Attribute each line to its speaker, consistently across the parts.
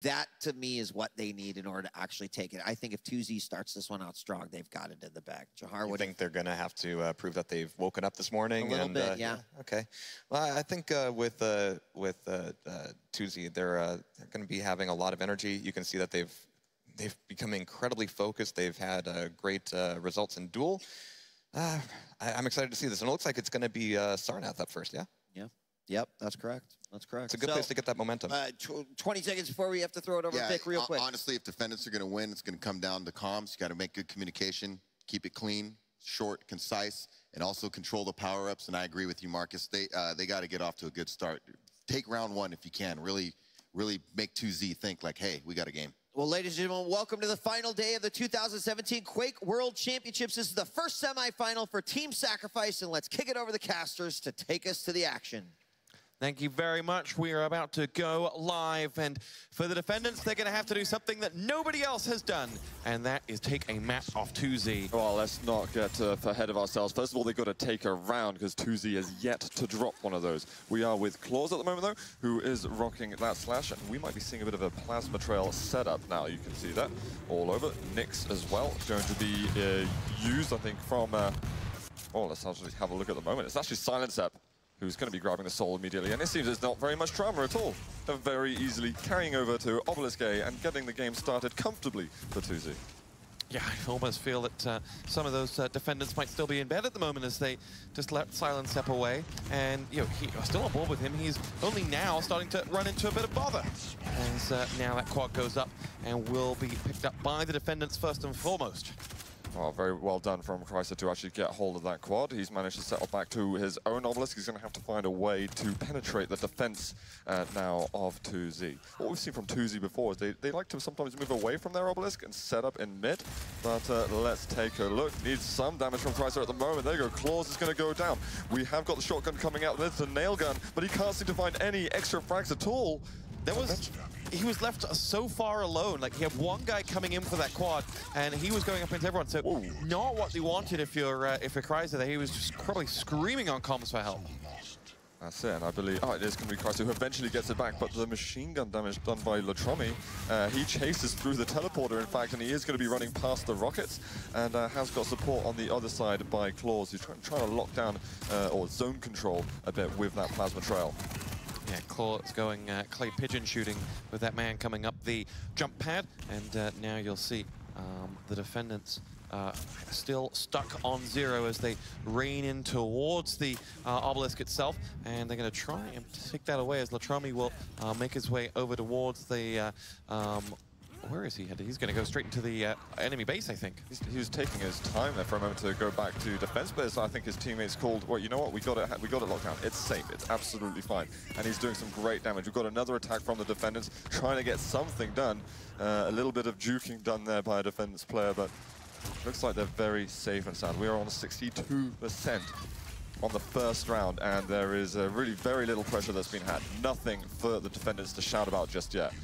Speaker 1: That, to me, is what they need in order to actually take it. I think if 2Z starts this one out strong, they've got it in the bag. Jahar,
Speaker 2: you think they're going to have to prove that they've woken up this morning?
Speaker 1: A little bit, yeah.
Speaker 2: Okay. Well, I think with 2Z, they're going to be having a lot of energy. You can see that they've become incredibly focused. They've had great results in duel. I'm excited to see this. And it looks like it's going to be Sarnath up first, yeah?
Speaker 1: Yeah. Yep, that's correct. That's correct.
Speaker 2: It's a good place to get that momentum.
Speaker 1: 20 seconds before we have to throw it over to Vic real quick.
Speaker 3: Honestly, if Defendants are going to win, it's going to come down to comms. You got to make good communication, keep it clean, short, concise, and also control the power-ups. And I agree with you, Marcus. They got to get off to a good start. Take round one if you can. Really make 2Z think like, hey, we got a game.
Speaker 1: Well, ladies and gentlemen, welcome to the final day of the 2017 Quake World Championships. This is the first semifinal for Team Sacrifice, and let's kick it over to the casters to take us to the action.
Speaker 4: Thank you very much. We are about to go live, and for the Defendants, they're going to have to do something that nobody else has done, and that is take a map off 2Z.
Speaker 5: Well, let's not get ahead of ourselves. First of all, they've got to take a round because 2Z has yet to drop one of those. We are with Clawz at the moment, though, who is rocking that slash, and we might be seeing a bit of a plasma trail setup now. You can see that all over. Nyx as well going to be used, I think, from... oh, let's actually have a look at the moment. It's actually Silencep who's going to be grabbing the soul immediately. And it seems there's not very much drama at all. They're very easily carrying over to Obelisk A and getting the game started comfortably for 2Z.
Speaker 4: Yeah, I almost feel that some of those Defendants might still be in bed at the moment as they just let Silencep away. And, you know, he's still on board with him. He's only now starting to run into a bit of bother. As now that quad goes up and will be picked up by the Defendants first and foremost.
Speaker 5: Well, very well done from Krysa to actually get hold of that quad. He's managed to settle back to his own obelisk. He's going to have to find a way to penetrate the defense now of 2Z. What we've seen from 2Z before is they like to sometimes move away from their obelisk and set up in mid. But let's take a look. Needs some damage from Krysa at the moment. There you go. Clawz is going to go down. We have got the shotgun coming out. There's the nail gun, but he can't seem to find any extra frags at all.
Speaker 4: He was left so far alone. Like, he had one guy coming in for that quad, and he was going up into everyone. So, not what they wanted if you're Krysa there. He was just probably screaming on comms for help.
Speaker 5: That's it, and I believe, it is going to be Krysa who eventually gets it back, but the machine gun damage done by Latrommi, he chases through the teleporter, in fact, and he is going to be running past the rockets, and has got support on the other side by Clawz, who's trying to lock down, or zone control a bit with that plasma trail.
Speaker 4: Yeah, Clawz going clay pigeon shooting with that man coming up the jump pad. And now you'll see the Defendants still stuck on 0 as they rain in towards the obelisk itself. And they're going to try and take that away as Latrommi will make his way over towards the... where is he headed? He's going to go straight into the enemy base, I think.
Speaker 5: He was taking his time there for a moment to go back to defense, but I think his teammates called, well, you know what, we got it locked down. It's safe, it's absolutely fine. And he's doing some great damage. We've got another attack from the Defendants, trying to get something done. A little bit of juking done there by a Defendants player, but looks like they're very safe and sound. We are on 62% on the first round, and there is really very little pressure that's been had. Nothing for the Defendants to shout about just yet.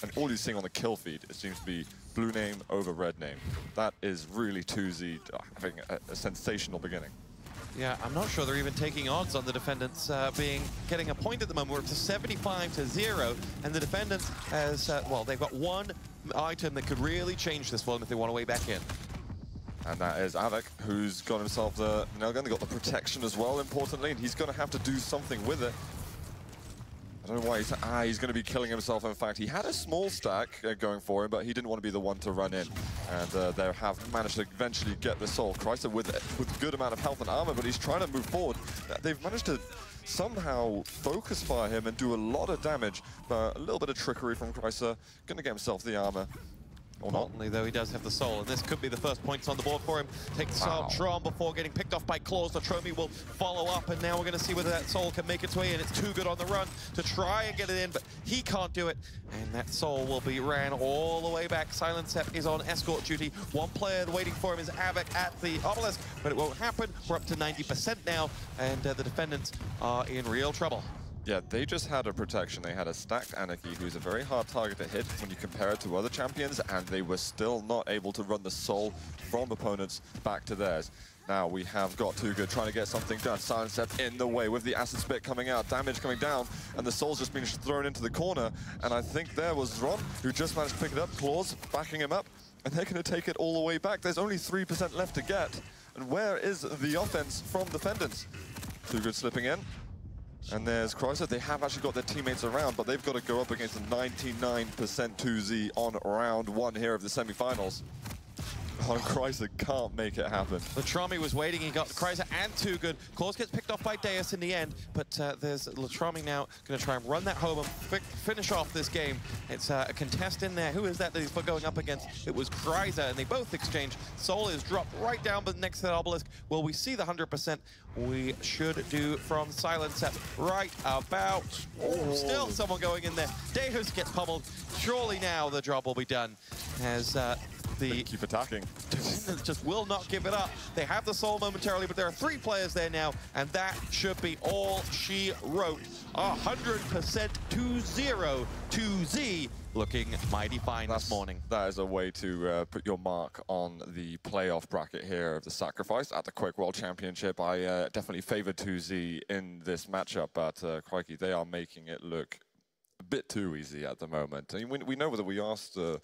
Speaker 5: And all you're seeing on the kill feed, it seems to be blue name over red name. That is really 2Z having a sensational beginning.
Speaker 4: Yeah, I'm not sure they're even taking odds on the Defendants getting a point at the moment. We're up to 75-0, and the Defendants has, well, they've got one item that could really change this one if they want to way back in.
Speaker 5: And that is av3k, who's got himself the nail gun. They got the protection as well, importantly, and he's going to have to do something with it. I don't know why he's going to be killing himself. In fact, he had a small stack going for him, but he didn't want to be the one to run in. And they have managed to eventually get the soul. Krysa with a good amount of health and armor, but he's trying to move forward. They've managed to somehow focus fire him and do a lot of damage, but a little bit of trickery from Krysa. Going to get himself the armor.
Speaker 4: Importantly, though, he does have the soul, and this could be the first points on the board for him. Takes Xron before getting picked off by Clawz. Latrommi will follow up, and now we're going to see whether that soul can make its way in. It's too good on the run to try and get it in, but he can't do it. And that soul will be ran all the way back. Silencep is on escort duty. One player waiting for him is av3k at the obelisk, but it won't happen. We're up to 90% now, and the Defendants are in real trouble.
Speaker 5: Yeah, they just had a protection. They had a stacked Anarchy, who's a very hard target to hit when you compare it to other champions, and they were still not able to run the soul from opponents back to theirs. Now we have got Too Good trying to get something done. Silencep in the way with the acid spit coming out, damage coming down, and the soul's just been thrown into the corner. And I think there was Xron who just managed to pick it up. Clawz backing him up, and they're going to take it all the way back. There's only 3% left to get. And where is the offense from Defendants? Too Good slipping in. And there's Krysa. They have actually got their teammates around, but they've got to go up against a 99% 2Z on round 1 here of the semifinals. Oh, Krysa can't make it happen.
Speaker 4: Latrommi was waiting, he got Krysa and Too Good. Clawz gets picked off by Deus in the end, but there's Latrommi now going to try and run that home and finish off this game. It's a contest in there. Who is that he's going up against? It was Krysa, and they both exchange. Soul is dropped right down but next to that obelisk. Will we see the 100%? We should do from Silencep right about. Oh, still someone going in there. Deus gets pummeled. Surely now the job will be done as the
Speaker 5: keep attacking.
Speaker 4: Defendants just will not give it up. They have the soul momentarily, but there are 3 players there now, and that should be all she wrote. 100% 2-0 2Z, looking mighty fine this morning.
Speaker 5: That is a way to put your mark on the playoff bracket here of the Sacrifice at the Quake World Championship. I definitely favored 2Z in this matchup, but crikey, they are making it look a bit too easy at the moment. I mean, we know that we asked, Too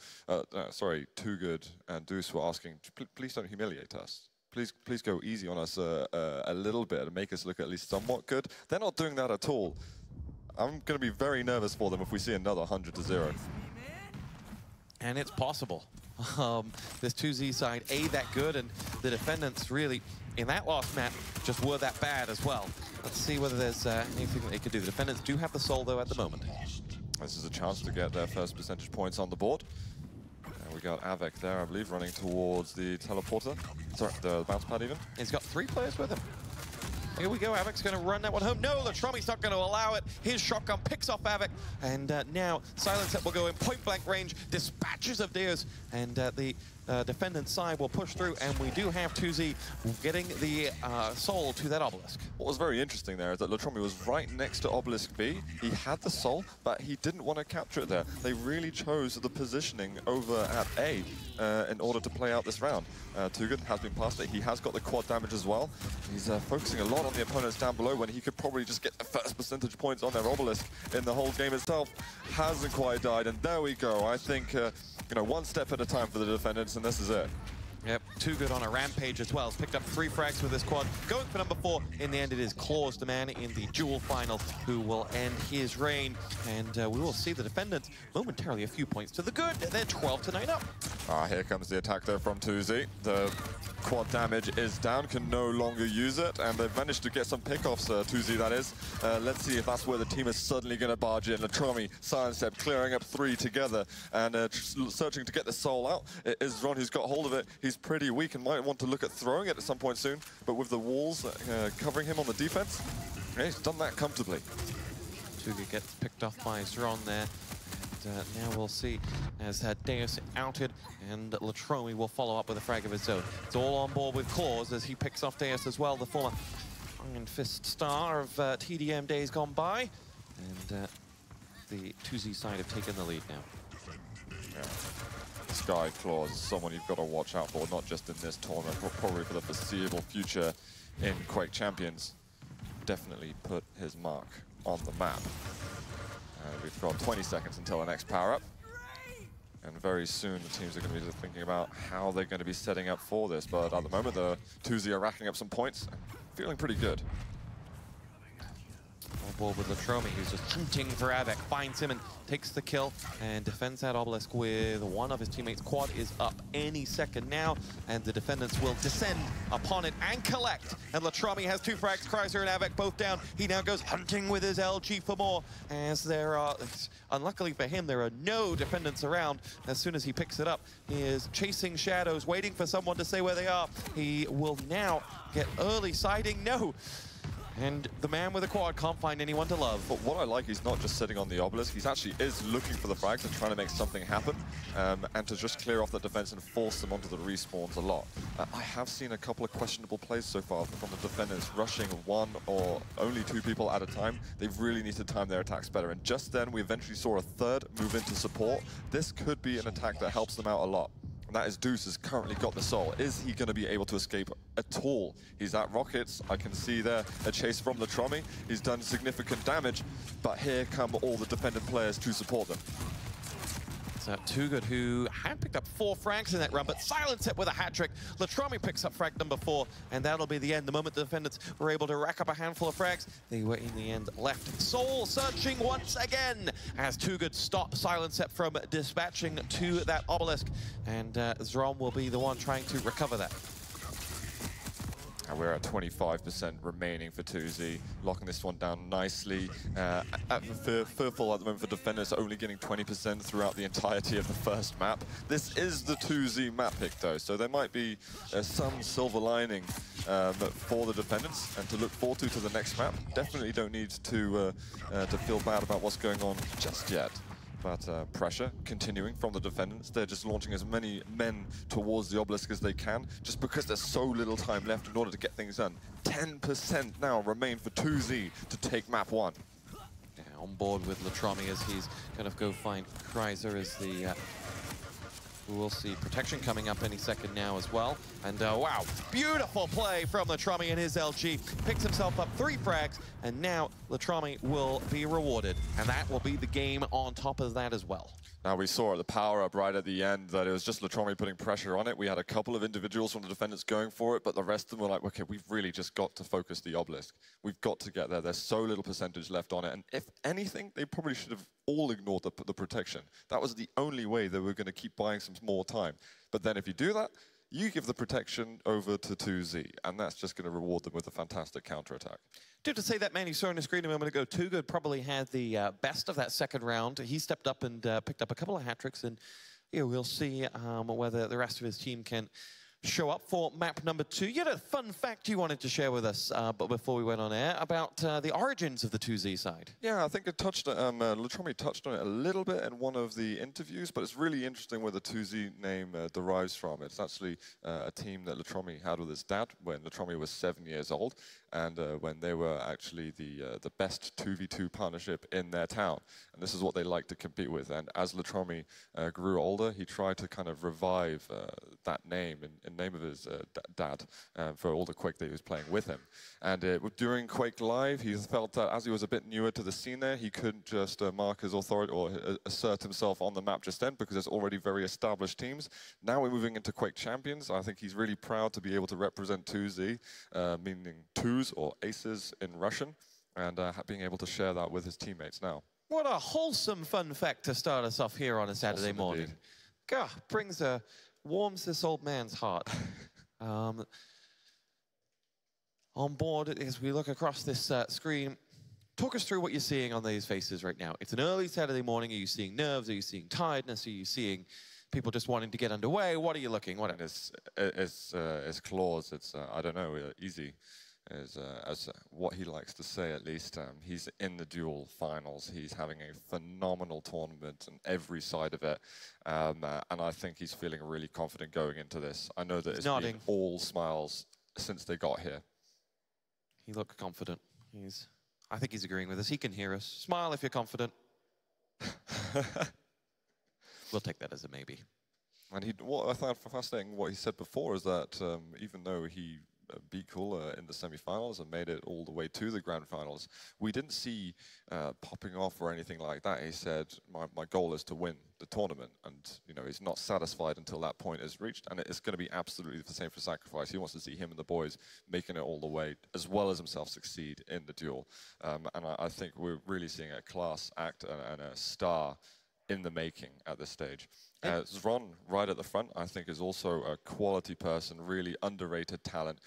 Speaker 5: Good and Deus were asking, please don't humiliate us. Please go easy on us a little bit and make us look at least somewhat good. They're not doing that at all. I'm going to be very nervous for them if we see another 100-0.
Speaker 4: And it's possible. This 2Z side, that good, and the Defendants really, in that last match, just were that bad as well. Let's see whether there's anything that they could do. The Defendants do have the soul, though, at the moment.
Speaker 5: This is a chance to get their first percentage points on the board. And we got av3k there, I believe, running towards the teleporter. Sorry, the bounce pad even.
Speaker 4: He's got 3 players with him. Here we go, av3k's going to run that one home. No, Latrommi's not going to allow it. His shotgun picks off av3k, and now Silencep will go in point-blank range, dispatches of Deus, and the Defendant side will push through, and we do have 2Z getting the soul to that obelisk.
Speaker 5: What was very interesting there is that Latrommi was right next to obelisk B. He had the soul, but he didn't want to capture it there. They really chose the positioning over at A in order to play out this round. Too Good has been past it. He has got the quad damage as well. He's focusing a lot on the opponents down below when he could probably just get the first percentage points on their obelisk in the whole game itself. Hasn't quite died, and there we go. I think, you know, one step at a time for the Defendants, and this is it.
Speaker 4: Yep, Too Good on a rampage as well. He's picked up 3 frags with this quad. Going for number 4. In the end, it is Clawz, the man in the duel final, who will end his reign. And we will see the Defendants momentarily a few points to the good. They're 12-9 up.
Speaker 5: Here comes the attack there from 2Z. The quad damage is down, can no longer use it, and they've managed to get some pickoffs, 2Z that is. Let's see if that's where the team is suddenly going to barge in. Latrommi, Silencep clearing up 3 together and searching to get the soul out. It is Xron who's got hold of it. He's pretty weak and might want to look at throwing it at some point soon, but with the walls covering him on the defense, he's done that comfortably.
Speaker 4: Too Good gets picked off by Xron there. Now we'll see as Deus outed, and Latrommi will follow up with a frag of his own. It's all on board with Clawz as he picks off Deus as well, the former Iron Fist star of TDM days gone by. And the 2Z side have taken the lead now.
Speaker 5: Yeah. This guy, Clawz, is someone you've got to watch out for, not just in this tournament, but probably for the foreseeable future in Quake Champions. Definitely put his mark on the map. We've got 20 seconds until the next power-up. And very soon the teams are going to be thinking about how they're going to be setting up for this. But at the moment, the 2Z are racking up some points and feeling pretty good.
Speaker 4: On board with Latrommi, who's just hunting for av3k, finds him and takes the kill and defends that obelisk with one of his teammates. Quad is up any second now, and the Defendants will descend upon it and collect. And Latrommi has 2 frags, Krysa and av3k both down. He now goes hunting with his LG for more, as there are, unluckily for him, there are no Defendants around. As soon as he picks it up, he is chasing shadows, waiting for someone to say where they are. He will now get early sighting. No! And the man with a quad can't find anyone to love.
Speaker 5: But what I like, he's not just sitting on the obelisk, he's actually looking for the frags and trying to make something happen, and to just clear off the defense and force them onto the respawns a lot. I have seen a couple of questionable plays so far from the Defendants, rushing 1 or only 2 people at a time. They really need to time their attacks better, and just then we eventually saw a 3rd move into support. This could be an attack that helps them out a lot. And that is Deus has currently got the soul. Is he going to be able to escape at all? He's at rockets. I can see there a chase from Latrommi. He's done significant damage, but here come all the defendant players to support them.
Speaker 4: Too Good, who had picked up 4 frags in that run, but Silencep with a hat-trick. Latrommi picks up frag number 4, and that'll be the end. The moment the defendants were able to rack up a handful of frags, they were in the end left soul searching once again, as Too Good stopped Silencep from dispatching to that obelisk, and Xron will be the one trying to recover that.
Speaker 5: And we're at 25% remaining for 2Z, locking this one down nicely. Fearful at the moment for defenders, only getting 20% throughout the entirety of the first map. This is the 2Z map pick though, so there might be some silver lining for the defendants and to look forward to the next map. Definitely don't need to feel bad about what's going on just yet. But pressure continuing from the defendants. They're just launching as many men towards the obelisk as they can, just because there's so little time left in order to get things done. 10% now remain for 2Z to take map 1.
Speaker 4: Yeah, on board with Latrommi as he's going to go find Krysa as the... We'll see protection coming up any second now as well. And wow, beautiful play from Latrommi and his LG. Picks himself up 3 frags, and now Latrommi will be rewarded. And that will be the game on top of that as well.
Speaker 5: Now we saw at the power-up right at the end that it was just Latrommi putting pressure on it. We had a couple of individuals from the defendants going for it, but the rest of them were like, okay, we've really just got to focus the obelisk. We've got to get there. There's so little percentage left on it. And if anything, they probably should have all ignored the protection. That was the only way they were going to keep buying some more time. But then if you do that, you give the protection over to 2Z, and that's just going to reward them with a fantastic counterattack.
Speaker 4: To say that man you saw on the screen a moment ago, Too Good probably had the best of that second round. He stepped up and picked up a couple of hat-tricks, and we'll see whether the rest of his team can show up for map number 2. You had a fun fact you wanted to share with us, but before we went on air, about the origins of the 2Z side.
Speaker 5: Yeah, I think it touched, Latrommi touched on it a little bit in one of the interviews, but it's really interesting where the 2Z name derives from. It's actually a team that Latrommi had with his dad when Latrommi was 7 years old, and when they were actually the best 2v2 partnership in their town. And this is what they liked to compete with. And as Latrommi grew older, he tried to kind of revive that name in name of his dad for all the Quake that he was playing with him. And during Quake Live, he felt that as he was a bit newer to the scene there, he couldn't just mark his authority or assert himself on the map just then, because there's already very established teams. Now we're moving into Quake Champions. I think he's really proud to be able to represent 2Z, meaning twos or aces in Russian, and being able to share that with his teammates now.
Speaker 4: What a wholesome fun fact to start us off here on a Saturday morning. God, warms this old man's heart. On board, as we look across this screen, talk us through what you're seeing on these faces right now. It's an early Saturday morning. Are you seeing nerves? Are you seeing tiredness? Are you seeing people just wanting to get underway? What are you looking? What?
Speaker 5: It's Clawz. It's I don't know, easy. As what he likes to say, at least. He's in the duel finals. He's having a phenomenal tournament on every side of it. And I think he's feeling really confident going into this. I know that it's been all smiles since they got here.
Speaker 4: He looked confident. I think he's agreeing with us. He can hear us. Smile if you're confident. We'll take that as a maybe.
Speaker 5: And what I found fascinating, what he said before, is that even though he beat Cooler in the semi-finals and made it all the way to the grand finals, we didn't see popping off or anything like that. He said, my goal is to win the tournament, and he's not satisfied until that point is reached, and it's going to be absolutely the same for Sacrifice. He wants to see him and the boys making it all the way, as well as himself succeed in the duel. And I think we're really seeing a class act and a star in the making at this stage. Xron, right at the front, I think is also a quality person, really underrated talent.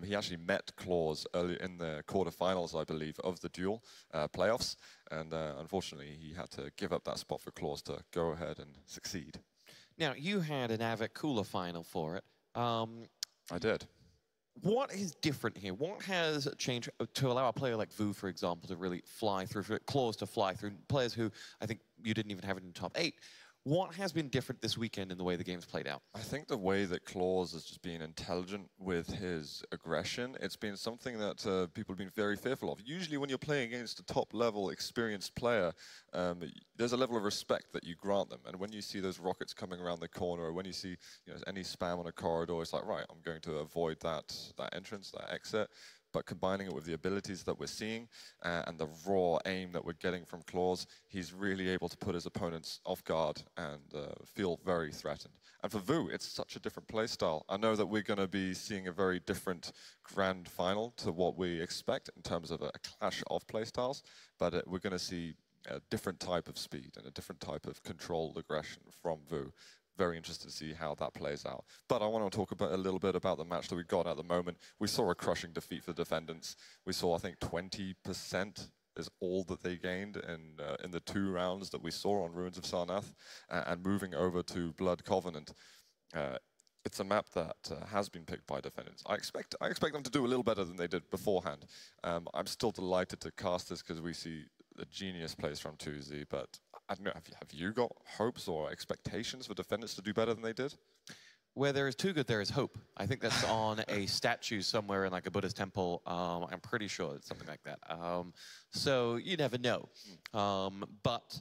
Speaker 5: He actually met Clawz early in the quarterfinals, I believe, of the duel playoffs, and unfortunately he had to give up that spot for Clawz to go ahead and succeed.
Speaker 4: Now, you had an av3k final for it.
Speaker 5: I did.
Speaker 4: What is different here? What has changed to allow a player like Vu, for example, to really fly through, for Clawz to fly through, players who I think you didn't even have in the top 8? What has been different this weekend in the way the game's played out?
Speaker 5: I think the way that Clawz has just been intelligent with his aggression, it's been something that people have been very fearful of. Usually when you're playing against a top-level, experienced player, there's a level of respect that you grant them. And when you see those rockets coming around the corner, or when you see any spam on a corridor, it's like, right, I'm going to avoid that entrance, that exit. But combining it with the abilities that we're seeing and the raw aim that we're getting from Clawz, he's really able to put his opponents off guard and feel very threatened. And for Vu, it's such a different play style. I know that we're going to be seeing a very different grand final to what we expect in terms of a clash of play styles, but we're going to see a different type of speed and a different type of controlled aggression from Vu. Very interested to see how that plays out. But I want to talk a little bit about the match that we got at the moment. We saw a crushing defeat for the Defendants. We saw, I think, 20% is all that they gained in the 2 rounds that we saw on Ruins of Sarnath, and moving over to Blood Covenant. It's a map that has been picked by Defendants. I expect them to do a little better than they did beforehand. I'm still delighted to cast this because we see the genius plays from 2Z, but I don't know, have you got hopes or expectations for Defendants to do better than they did?
Speaker 4: Where there is too good, there is hope. I think that's on a statue somewhere in like a Buddhist temple. I'm pretty sure it's something like that. So you never know. But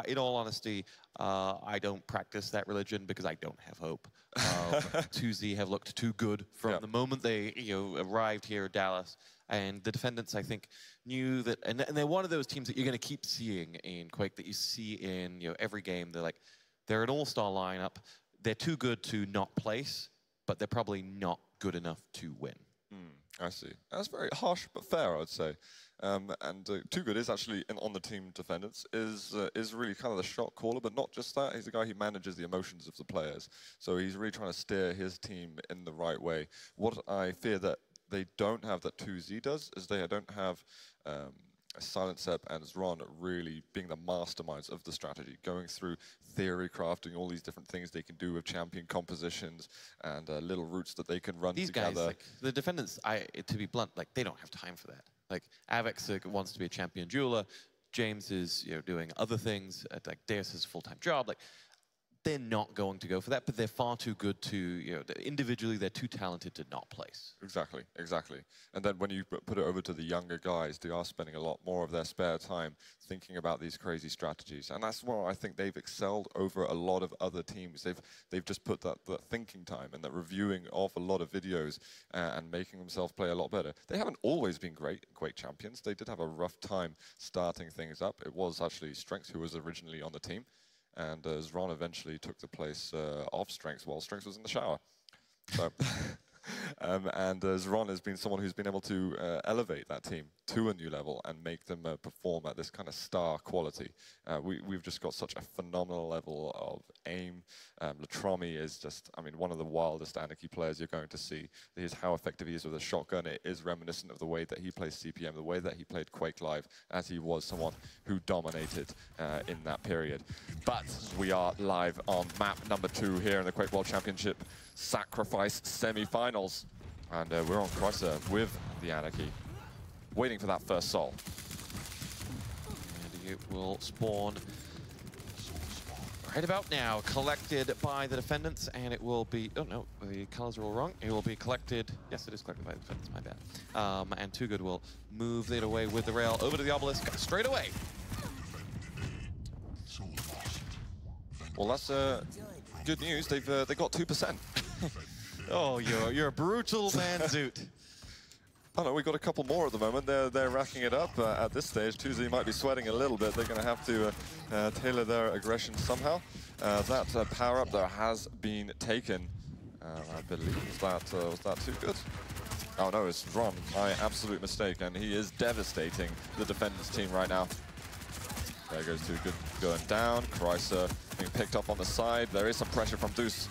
Speaker 4: in all honesty, I don't practice that religion because I don't have hope. 2Z have looked too good from the moment they arrived here at Dallas. And the Defendants, I think, knew that, and they're one of those teams that you're going to keep seeing in Quake, that you see in every game. They're an all-star lineup. They're too good to not place, but they're probably not good enough to win.
Speaker 5: I see. That's very harsh but fair, I'd say. And Too Good is actually on the team Defendants, is really kind of the shot caller, but not just that. He's the guy who manages the emotions of the players. So he's really trying to steer his team in the right way. What I fear that they don't have that 2Z does is they don't have Silencep and Xron really being the masterminds of the strategy, going through theory crafting, all these different things they can do with champion compositions and little routes that they can run together.
Speaker 4: These guys, the Defendants, to be blunt, they don't have time for that. av3k wants to be a champion jeweler. James is doing other things. Deus has a full-time job. They're not going to go for that, but they're far too good to, individually, they're too talented to not place.
Speaker 5: Exactly, exactly. And then when you put it over to the younger guys, they are spending a lot more of their spare time thinking about these crazy strategies. And that's where I think they've excelled over a lot of other teams. They've just put that thinking time and that reviewing of a lot of videos and making themselves play a lot better. They haven't always been great Quake champions. They did have a rough time starting things up. It was actually Strengths who was originally on the team. And Xron eventually took the place of Strengths while Strengths was in the shower. So, and Xron has been someone who's been able to elevate that team to a new level and make them perform at this kind of star quality. We've just got such a phenomenal level of aim. Latrommi is just, one of the wildest Anarchy players you're going to see. Here's how effective he is with a shotgun. It is reminiscent of the way that he plays CPM, the way that he played Quake Live, as he was someone who dominated in that period. But we are live on map number 2 here in the Quake World Championship Sacrifice semi-finals. And we're on Krysa with the Anarchy, waiting for that first soul.
Speaker 4: And it will spawn right about now, collected by the Defendants, and it will be, oh no, the colors are all wrong. It will be collected, yes, it is collected by the Defendants, my bad. And Too Good will move it away with the rail over to the obelisk straight away.
Speaker 5: Well, that's good news. They got 2%.
Speaker 4: Oh, you're a brutal man, Zoot.
Speaker 5: Oh no, we've got a couple more at the moment. They're racking it up at this stage. 2Z might be sweating a little bit. They're going to have to tailor their aggression somehow. That power-up there has been taken. I believe was that Too Good? Oh no, it's Xron. My absolute mistake, and he is devastating the Defendants team right now. There goes Too Good going down. Krysa being picked up on the side. There is some pressure from Deus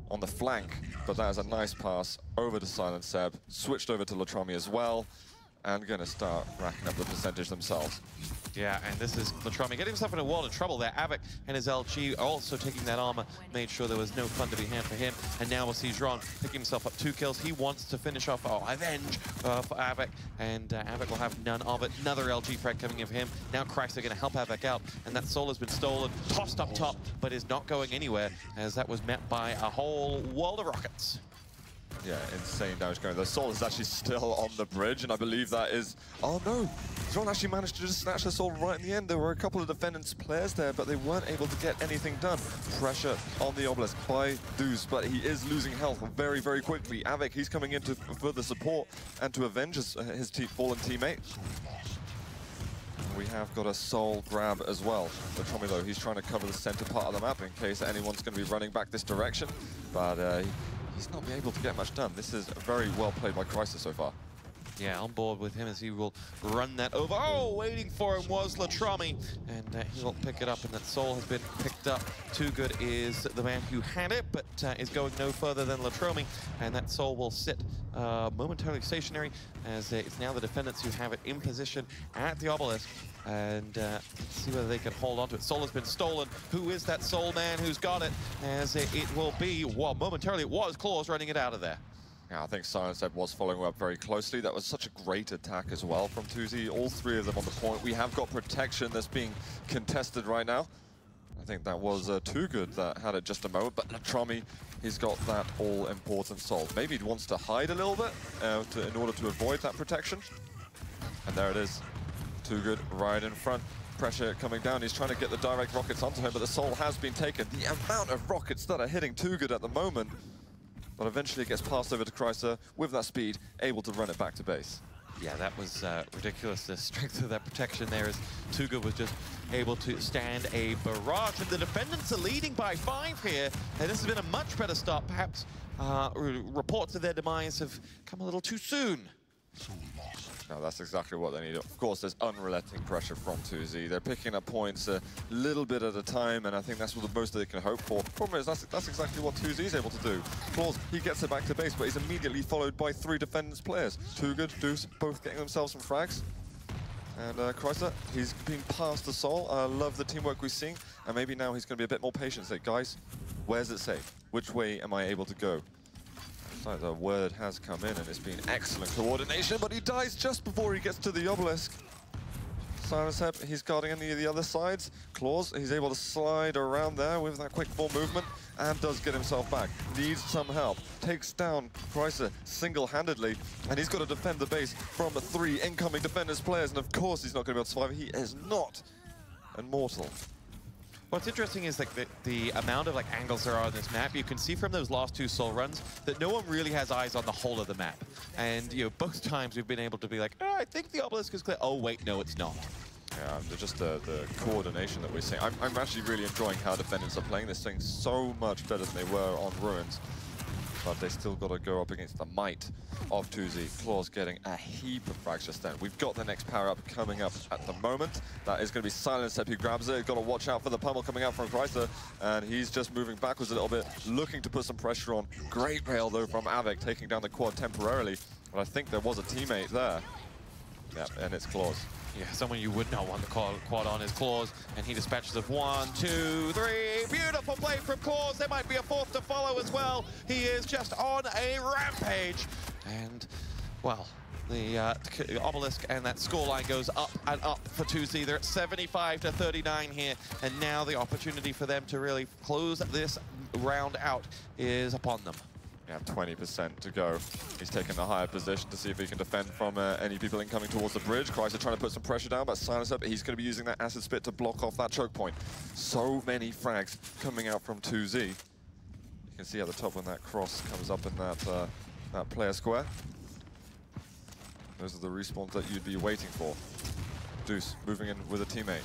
Speaker 5: on the flank, but that is a nice pass over to Silencep. Switched over to Latrommi as well. and going to start racking up the percentage themselves.
Speaker 4: Yeah, and this is Latrommi getting himself in a world of trouble there. Avik and his LG also taking that armor, made sure there was no fun to be had for him. And now we'll see Xron picking himself up 2 kills. He wants to finish off Avenge for Avik, and Avik will have none of it. Another LG frag coming in for him. Now Krysa going to help Avik out, and that soul has been stolen, tossed up top, but is not going anywhere, as that was met by a whole world of rockets.
Speaker 5: Yeah, insane damage going. The soul is actually still on the bridge, and I believe that is... Oh no! Xron actually managed to just snatch the soul right in the end. There were a couple of Defendants players there, but they weren't able to get anything done. Pressure on the obelisk by Deus, but he is losing health very, very quickly. Avik, he's coming in to further support and to avenge his fallen teammate. We have got a soul grab as well. Latrommi, though, he's trying to cover the center part of the map in case anyone's going to be running back this direction, but he's not been able to get much done. This is very well played by Krysa so far.
Speaker 4: Yeah, on board with him as he will run that over. Oh, waiting for him was Latrommi, and he will pick it up, and that soul has been picked up. Too Good is the man who had it, but is going no further than Latrommi, and that soul will sit momentarily stationary, as it's now the Defendants who have it in position at the obelisk, and see whether they can hold on to it. Soul has been stolen. Who is that soul man who's got it? As it will be, well, momentarily it was Clawz running it out of there.
Speaker 5: Yeah, I think Silencep was following up very closely. That was such a great attack as well from 2Z. All 3 of them on the point. We have got protection that's being contested right now. I think that was Too Good that had it just a moment, but Latrommi, he's got that all-important soul. Maybe he wants to hide a little bit in order to avoid that protection. And there it is. Too Good right in front. Pressure coming down. He's trying to get the direct rockets onto him, but the soul has been taken. The amount of rockets that are hitting Too Good at the moment. But eventually it gets passed over to Krysa with that speed, able to run it back to base.
Speaker 4: Yeah, that was ridiculous, the strength of that protection there, as Too Good was just able to stand a barrage. And the Defendants are leading by 5 here, and this has been a much better start. Perhaps reports of their demise have come a little too soon.
Speaker 5: No, that's exactly what they need. Of course, there's unrelenting pressure from 2Z. They're picking up points a little bit at a time, and I think that's what the most they can hope for. Problem is, that's exactly what 2Z is able to do. Clawz, he gets it back to base, but he's immediately followed by 3 Defendants players. Too Good, Deus, both getting themselves some frags. And Krysa, he's been past the soul. I love the teamwork we're seeing, and maybe now he's going to be a bit more patient. Say, guys, where's it safe? Which way am I able to go? Like the word has come in, and it's been excellent coordination, but he dies just before he gets to the obelisk. Silencep, he's guarding any of the other sides. Clawz, he's able to slide around there with that quick ball movement and does get himself back. Needs some help. Takes down Krysa single-handedly, and he's got to defend the base from 3 incoming Defenders players, and of course he's not going to be able to survive. He is not immortal.
Speaker 4: What's interesting is like the amount of angles there are on this map. You can see from those last 2 soul runs that no one really has eyes on the whole of the map. And both times we've been able to be like, oh, I think the obelisk is clear. Oh wait, no, it's not.
Speaker 5: Yeah, just the coordination that we're seeing. I'm actually really enjoying how Defendants are playing this thing so much better than they were on Ruins. But they still got to go up against the might of 2Z. Clawz getting a heap of frags just then. We've got the next power-up coming up at the moment. That is going to be Silencep who grabs it. Got to watch out for the pummel coming out from Krysa. And he's just moving backwards a little bit, looking to put some pressure on. Great rail, though, from Avik, taking down the quad temporarily. But I think there was a teammate there. Yeah, and it's Clawz.
Speaker 4: Yeah, someone you would not want the quad on is Clawz, and he dispatches of 1, 2, 3. Beautiful play from Clawz. There might be a 4th to follow as well. He is just on a rampage. And, well, the obelisk and that scoreline goes up and up for 2Z. They're at 75-39 here, and now the opportunity for them to really close this round out is upon them.
Speaker 5: We have 20% to go. He's taking the higher position to see if he can defend from any people incoming towards the bridge. Krysa trying to put some pressure down, but Silencep, he's going to be using that acid spit to block off that choke point. So many frags coming out from 2Z. You can see at the top when that cross comes up in that player square. Those are the respawns that you'd be waiting for. Deus moving in with a teammate.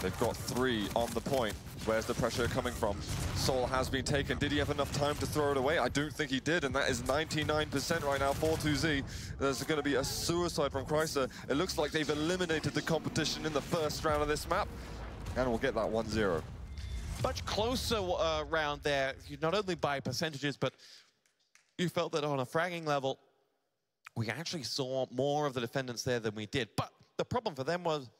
Speaker 5: They've got 3 on the point. Where's the pressure coming from? Soul has been taken. Did he have enough time to throw it away? I don't think he did, and that is 99% right now for 2Z. There's going to be a suicide from Krysa. It looks like they've eliminated the competition in the first round of this map, and we'll get that 1-0.
Speaker 4: Much closer round there, not only by percentages, but you felt that on a fragging level, we actually saw more of the Defendants there than we did. But the problem for them was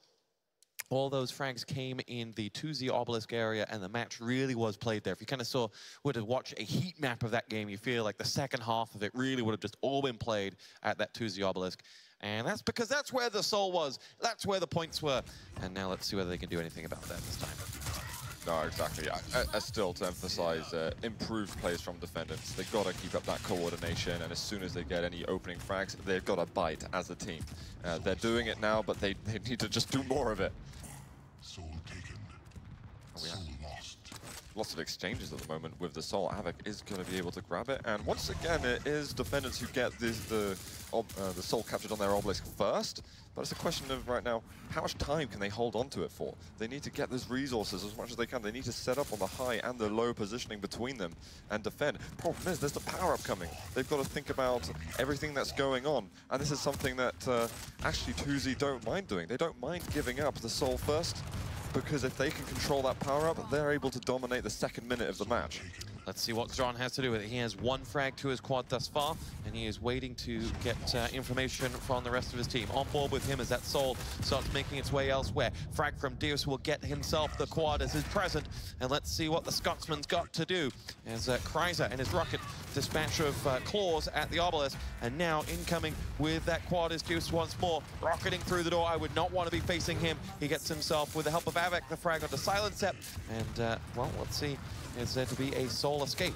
Speaker 4: all those frags came in the 2Z obelisk area, and the match really was played there. If you kind of would have watched a heat map of that game, you feel like the second half of it really would have just all been played at that 2Z obelisk. And that's because that's where the soul was. That's where the points were. And now let's see whether they can do anything about that this time.
Speaker 5: No, exactly. I still, to emphasize, improved plays from Defendants. They've got to keep up that coordination, and as soon as they get any opening frags, they've got to bite as a team. They're doing it now, but they need to just do more of it.
Speaker 6: Soul taken. Soul lost.
Speaker 5: Lots of exchanges at the moment with the Soul. Avik is going to be able to grab it, and once again, it is Defendants who get the Soul captured on their obelisk first. But it's a question of, right now, how much time can they hold on to it for? They need to get those resources as much as they can. They need to set up on the high and the low positioning between them and defend. Problem is, there's the power-up coming. They've got to think about everything that's going on. And this is something that actually 2Z don't mind doing. They don't mind giving up the Soul first, because if they can control that power-up, they're able to dominate the second minute of the match.
Speaker 4: Let's see what Xron has to do with it. He has one frag to his quad thus far, and he is waiting to get information from the rest of his team. On board with him as that soul starts making its way elsewhere. Frag from Deus will get himself the quad as his present, and let's see what the Scotsman's got to do. As Krysa and his rocket dispatch of Clawz at the obelisk, and now incoming with that quad is Deus once more, rocketing through the door. I would not want to be facing him. He gets himself, with the help of av3k, the frag onto Silencep, and well, let's see. Is there to be a soul escape?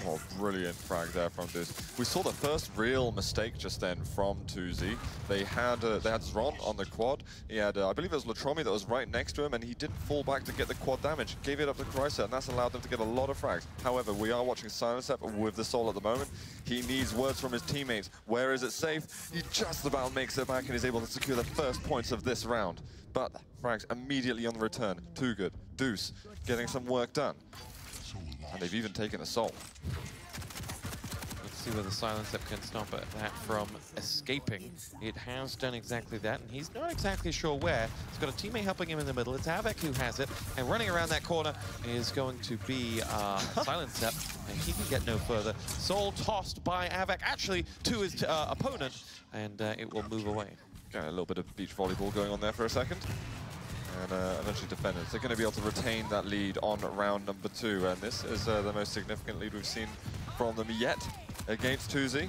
Speaker 5: Oh, brilliant frag there from Deus. We saw the first real mistake just then from 2Z. They had Xron on the quad. He had, I believe it was Latrommi that was right next to him, and he didn't fall back to get the quad damage. Gave it up to Krysa, and that's allowed them to get a lot of frags. However, we are watching Silencep with the soul at the moment. He needs words from his teammates. Where is it safe? He just about makes it back and is able to secure the first points of this round. But frags immediately on the return. Too good. Deus getting some work done. And they've even taken a soul.
Speaker 4: Let's see whether Silencep can stop that from escaping. It has done exactly that, and he's not exactly sure where. He's got a teammate helping him in the middle. It's av3k who has it, and running around that corner is going to be Silencep, and he can get no further. Soul tossed by av3k, actually to his opponent, and it will move away.
Speaker 5: Got a little bit of beach volleyball going on there for a second. And eventually Defendants, they're going to be able to retain that lead on round number 2. And this is the most significant lead we've seen from them yet against 2Z.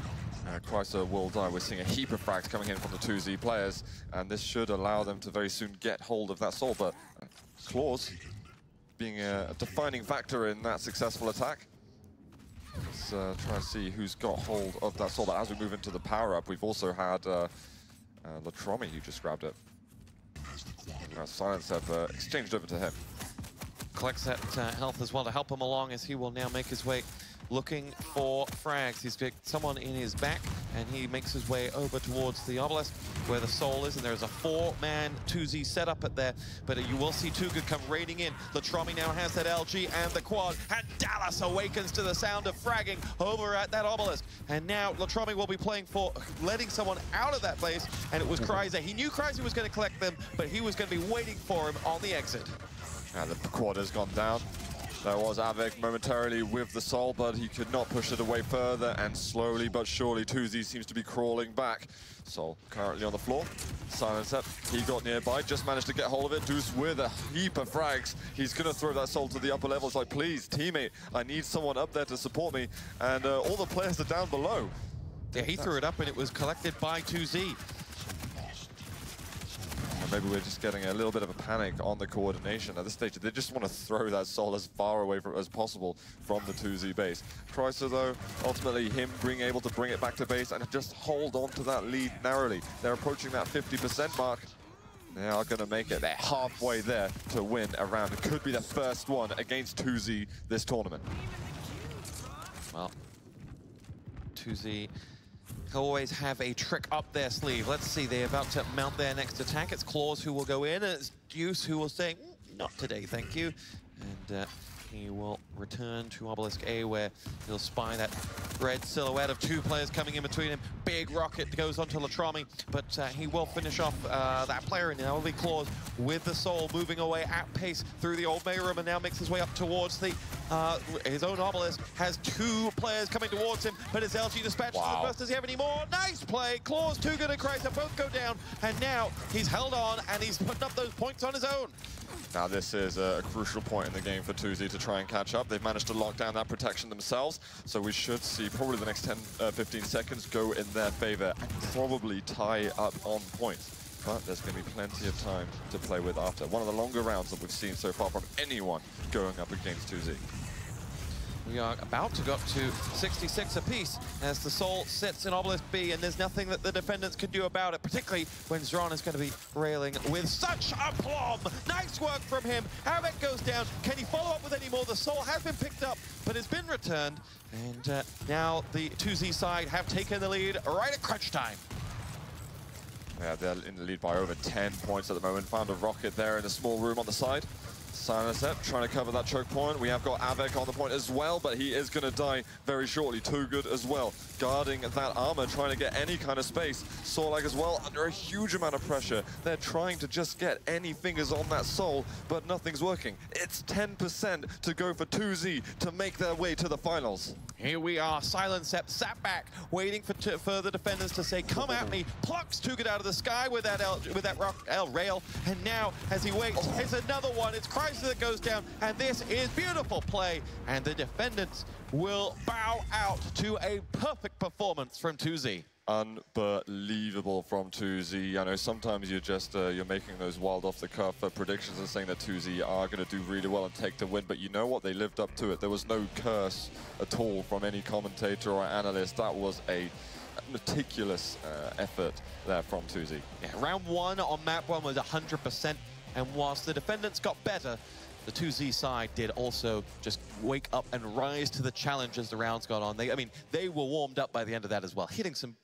Speaker 5: Krysa will die. We're seeing a heap of frags coming in from the 2Z players. And this should allow them to very soon get hold of that soul. But Clawz being a defining factor in that successful attack. Let's try and see who's got hold of that soul. But as we move into the power-up, we've also had Latrommi who just grabbed it. Silencep exchanged over to him.
Speaker 4: Collects that health as well to help him along as he will now make his way looking for frags. He's got someone in his back, and he makes his way over towards the obelisk where the soul is, and there's a 4-man 2Z setup at there, but you will see Too Good come raiding in. Latrommi now has that LG and the quad, and Dallas awakens to the sound of fragging over at that obelisk. And now Latrommi will be playing for letting someone out of that place, and it was Krysa. He knew Krysa was going to collect them, but he was going to be waiting for him on the exit.
Speaker 5: And the quad has gone down. There was av3k momentarily with the soul, but he could not push it away further, and slowly but surely 2Z seems to be crawling back. Soul currently on the floor. Silencep, he got nearby, just managed to get hold of it. Deus with a heap of frags. He's going to throw that soul to the upper levels like, please, teammate, I need someone up there to support me. And all the players are down below.
Speaker 4: Yeah, he threw it up and it was collected by 2Z.
Speaker 5: Maybe we're just getting a little bit of a panic on the coordination. At this stage, they just want to throw that soul as far away as possible from the 2Z base. Krysa, though, ultimately him being able to bring it back to base and just hold on to that lead narrowly. They're approaching that 50% mark. They are going to make it. They're halfway there to win a round. It could be the first one against 2Z this tournament.
Speaker 4: Well, 2Z always have a trick up their sleeve. Let's see, they're about to mount their next attack. It's Clawz who will go in, and it's Deus who will say, not today, thank you. And he will return to Obelisk A, where he'll spy that red silhouette of two players coming in between him. Big rocket goes onto Latrommi, but he will finish off that player, and now will be Clawz with the soul, moving away at pace through the old Mega Room, and now makes his way up towards the his own Obelisk. Has two players coming towards him, but his LG dispatches the first. Does he have any more? Nice play. Clawz, too good, and Krysa both go down, and now he's held on, and he's putting up those points on his own.
Speaker 5: Now this is a crucial point in the game for 2Z to try and catch up. They've managed to lock down that protection themselves, so we should see probably the next 10-15 seconds go in their favor and probably tie up on points. But there's going to be plenty of time to play with after. One of the longer rounds that we've seen so far from anyone going up against 2Z.
Speaker 4: We are about to go up to 66 apiece as the soul sits in Obelisk B, and there's nothing that the defendants can do about it, particularly when Xron is going to be railing with such aplomb. Nice work from him. av3k goes down. Can he follow up with any more? The soul has been picked up, but has been returned. And now the 2Z side have taken the lead right at crunch time.
Speaker 5: Yeah, they're in the lead by over 10 points at the moment. Found a rocket there in a small room on the side. Silencep trying to cover that choke point. We have got av3k on the point as well, but he is going to die very shortly. Too good as well. Guarding that armor, trying to get any kind of space. Sorlag as well, under a huge amount of pressure. They're trying to just get any fingers on that soul, but nothing's working. It's 10% to go for 2Z to make their way to the finals.
Speaker 4: Here we are, Silencep sat back, waiting for further defenders to say, come at me. Plucks Too Good out of the sky with that rock rail, and now, as he waits, here's another one. It's Krysa that goes down, and this is beautiful play, and the defendants will bow out to a perfect performance from 2Z.
Speaker 5: Unbelievable from 2Z. I know sometimes you're just you're making those wild off-the-cuff predictions and saying that 2Z are going to do really well and take the win, but you know what? They lived up to it. There was no curse at all from any commentator or analyst. That was a meticulous effort there from 2Z.
Speaker 4: Yeah, round one on map one was 100%, and whilst the defendants got better, the 2Z side did also just wake up and rise to the challenge as the rounds got on. They were warmed up by the end of that as well, hitting some